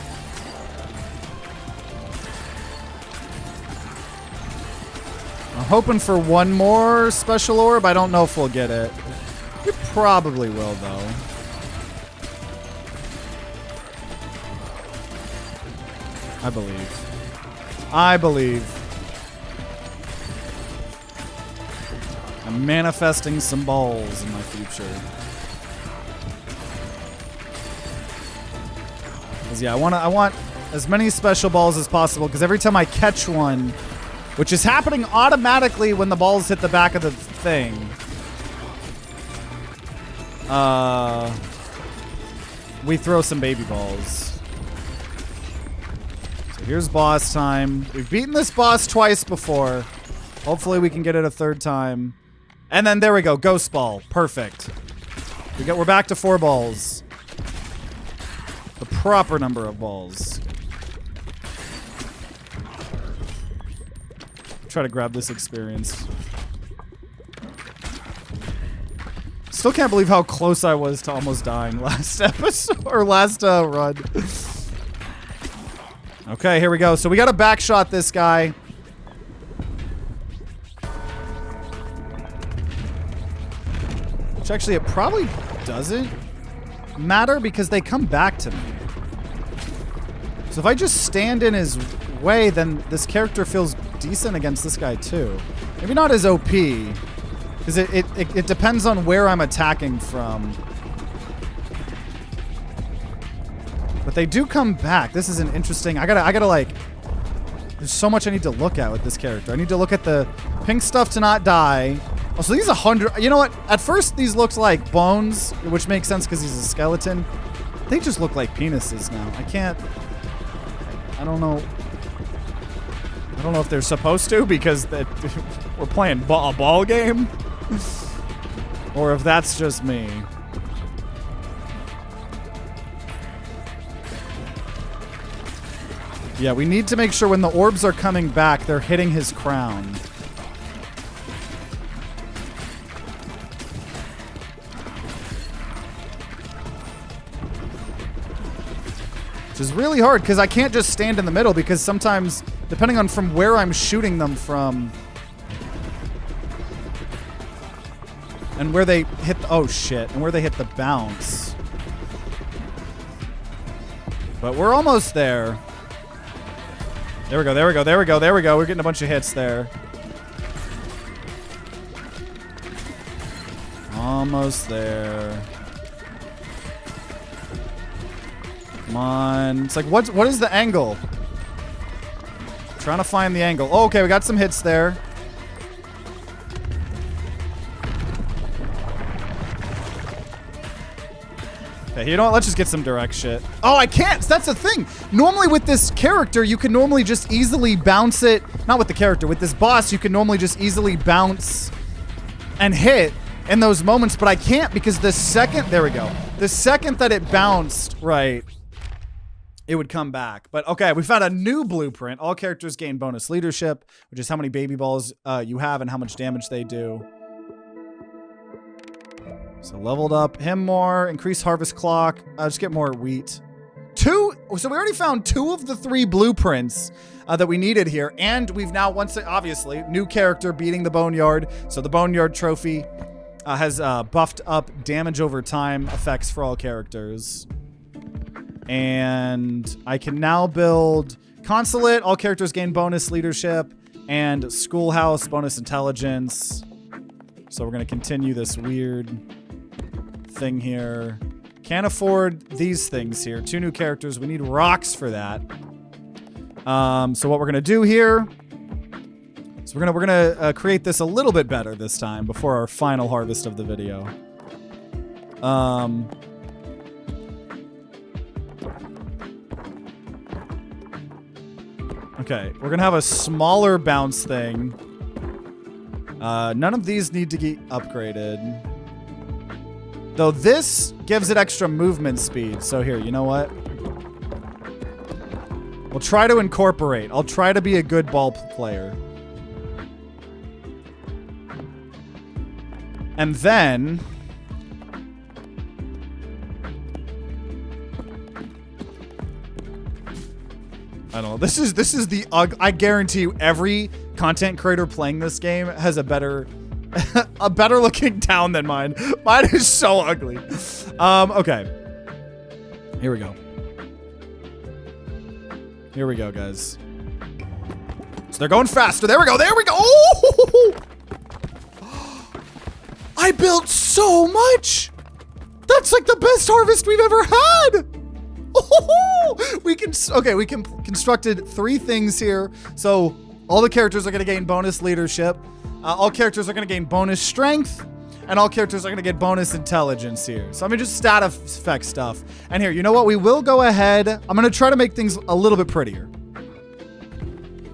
I'm hoping for one more special orb. I don't know if we'll get it. You probably will, though. I believe. I believe. I'm manifesting some balls in my future. Because, yeah, I want as many special balls as possible, because every time I catch one, which is happening automatically when the balls hit the back of the thing, we throw some baby balls. So here's boss time. We've beaten this boss twice before. Hopefully we can get it a 3rd time. And then there we go, ghost ball. Perfect. We're back to 4 balls. The proper number of balls. Try to grab this experience. Still can't believe how close I was to almost dying last episode, or last run. Okay, here we go. So we got to backshot this guy. Which actually, it probably doesn't matter because they come back to me. So if I just stand in his way, then this character feels decent against this guy too. Maybe not as OP. Because it depends on where I'm attacking from. But they do come back. This is an interesting... I gotta like There's so much I need to look at with this character. I need to look at the pink stuff to not die. Oh, so these 100. You know what? At first, these looked like bones, which makes sense because he's a skeleton. They just look like penises now. I don't know. I don't know if they're supposed to because we're playing a ball game. Or if that's just me. Yeah, we need to make sure when the orbs are coming back, they're hitting his crown. Which is really hard because I can't just stand in the middle because sometimes, depending on from where I'm shooting them from, and where they hit the, oh shit, and where they hit the bounce. But we're almost there. There we go, there we go, there we go, there we go. We're getting a bunch of hits there. Almost there. Come on. It's like, what is the angle? Trying to find the angle. Oh, okay, we got some hits there. Okay, you know what? Let's just get some direct shit. Oh, I can't. That's the thing. Normally with this character, you can normally just easily bounce it. Not with the character. With this boss, you can normally just easily bounce and hit in those moments, but I can't because the second, there we go. The second that it bounced, right, it would come back. But okay, we found a new blueprint. All characters gain bonus leadership, which is how many baby balls you have and how much damage they do. So leveled up him more, increase harvest clock, just get more wheat. So we already found 2 of the 3 blueprints that we needed here. And we've now, obviously, new character beating the Boneyard. So the Boneyard trophy has buffed up damage over time effects for all characters. And I can now build Consulate, all characters gain bonus leadership, and Schoolhouse, bonus intelligence. So we're going to continue this weird thing here. Can't afford these things here. 2 new characters. We need rocks for that. So what we're going to do here is we're gonna create this a little bit better this time before our final harvest of the video. Okay, we're gonna have a smaller bounce thing. None of these need to get upgraded. Though this gives it extra movement speed. So here, you know what? We'll try to incorporate. I'll try to be a good ball player. And then I don't know. This is the I guarantee you every content creator playing this game has a better looking town than mine. Mine is so ugly. Okay. Here we go. Here we go, guys. So they're going faster. There we go. There we go. Oh! I built so much. That's like the best harvest we've ever had. Oh! We constructed 3 things here. So all the characters are going to gain bonus leadership. All characters are going to gain bonus strength. And all characters are going to get bonus intelligence here. So let me just stat effect stuff. And here, you know what? We will go ahead. I'm going to try to make things a little bit prettier.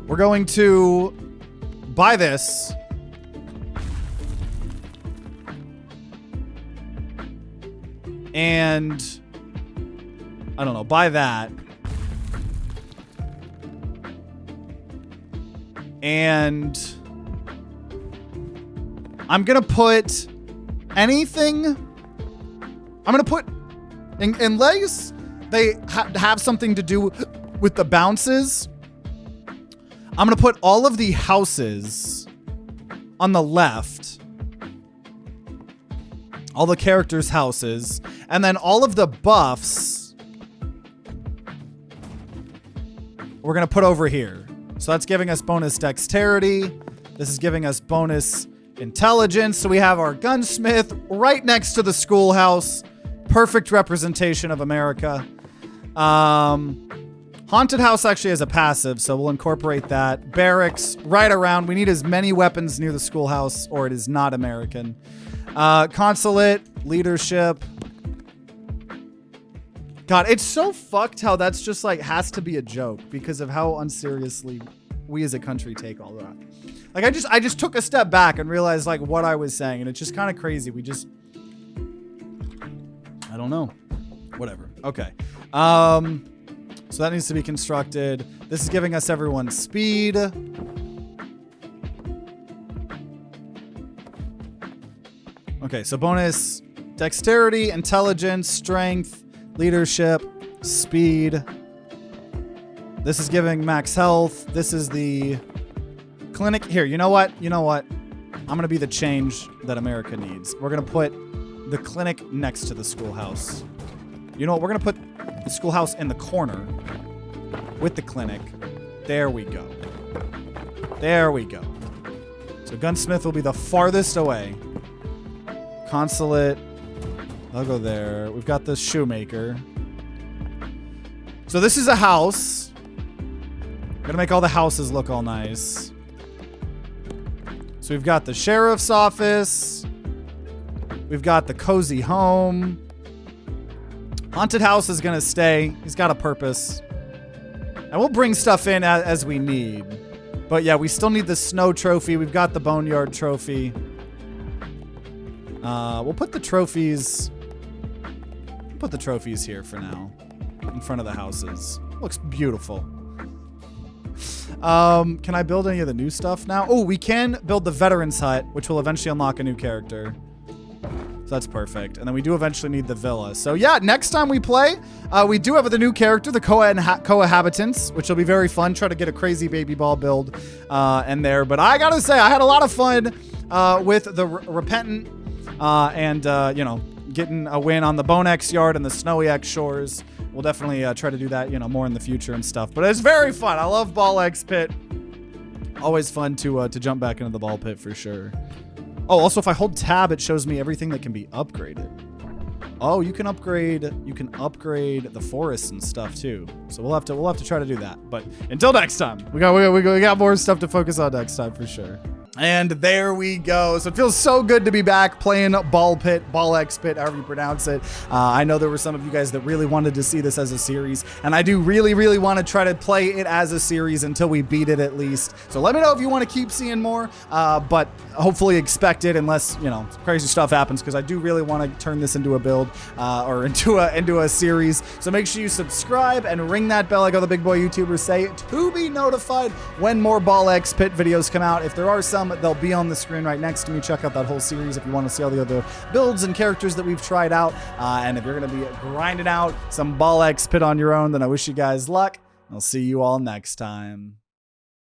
We're going to buy this. And I don't know, buy that. And I'm going to put anything. I'm going to put, unless they have something to do with the bounces, I'm going to put all of the houses on the left. All the characters' houses. And then all of the buffs we're going to put over here. So that's giving us bonus dexterity. This is giving us bonus intelligence. So we have our gunsmith right next to the schoolhouse. Perfect representation of America. Haunted house actually has a passive, so we'll incorporate that. Barracks, right around. We need as many weapons near the schoolhouse, or it is not American. Consulate, leadership. God, it's so fucked how that's just like has to be a joke because of how unseriously we as a country take all that. Like I just took a step back and realized like what I was saying, and it's just kind of crazy. I don't know. Whatever. Okay. So that needs to be constructed. This is giving us everyone speed. Okay, so bonus dexterity, intelligence, strength, leadership, speed. This is giving max health. This is the clinic. Here, you know what? You know what? I'm going to be the change that America needs. We're going to put the clinic next to the schoolhouse. You know what? We're going to put the schoolhouse in the corner with the clinic. There we go. There we go. So gunsmith will be the farthest away. Consulate. I'll go there. We've got the shoemaker. So this is a house. Gonna make all the houses look all nice. So we've got the sheriff's office. We've got the cozy home. Haunted house is gonna stay. He's got a purpose. And we'll bring stuff in as we need. But yeah, we still need the snow trophy. We've got the boneyard trophy. We'll put the trophies. Put the trophies here for now, in front of the houses. Looks beautiful. Can I build any of the new stuff now? Oh, we can build the veteran's hut, which will eventually unlock a new character. So that's perfect. And then we do eventually need the villa. So yeah, next time we play, we do have the new character, the cohabitants, which will be very fun. Try to get a crazy baby ball build in there. But I gotta say, I had a lot of fun with the repentant and you know, getting a win on the Bone X yard and the Snowy X shores. We'll definitely try to do that, you know, more in the future and stuff. But it's very fun. I love Ball X Pit. Always fun to jump back into the ball pit for sure. Oh, also if I hold tab, it shows me everything that can be upgraded. Oh, you can upgrade the forests and stuff too. So we'll have to try to do that. But until next time, we got more stuff to focus on next time for sure. And there we go. So it feels so good to be back playing Ball X Pit, however you pronounce it. I know there were some of you guys that really wanted to see this as a series, and I do really want to try to play it as a series until we beat it at least. So let me know if you want to keep seeing more, but hopefully expect it unless, you know, crazy stuff happens, because I do really want to turn this into a build or into a series. So make sure you subscribe and ring that bell like all the big boy YouTubers say to be notified when more Ball X Pit videos come out. If there are some, they'll be on the screen right next to me. Check out that whole series if you want to see all the other builds and characters that we've tried out. And if you're going to be grinding out some Ball X Pit on your own, then I wish you guys luck. I'll see you all next time.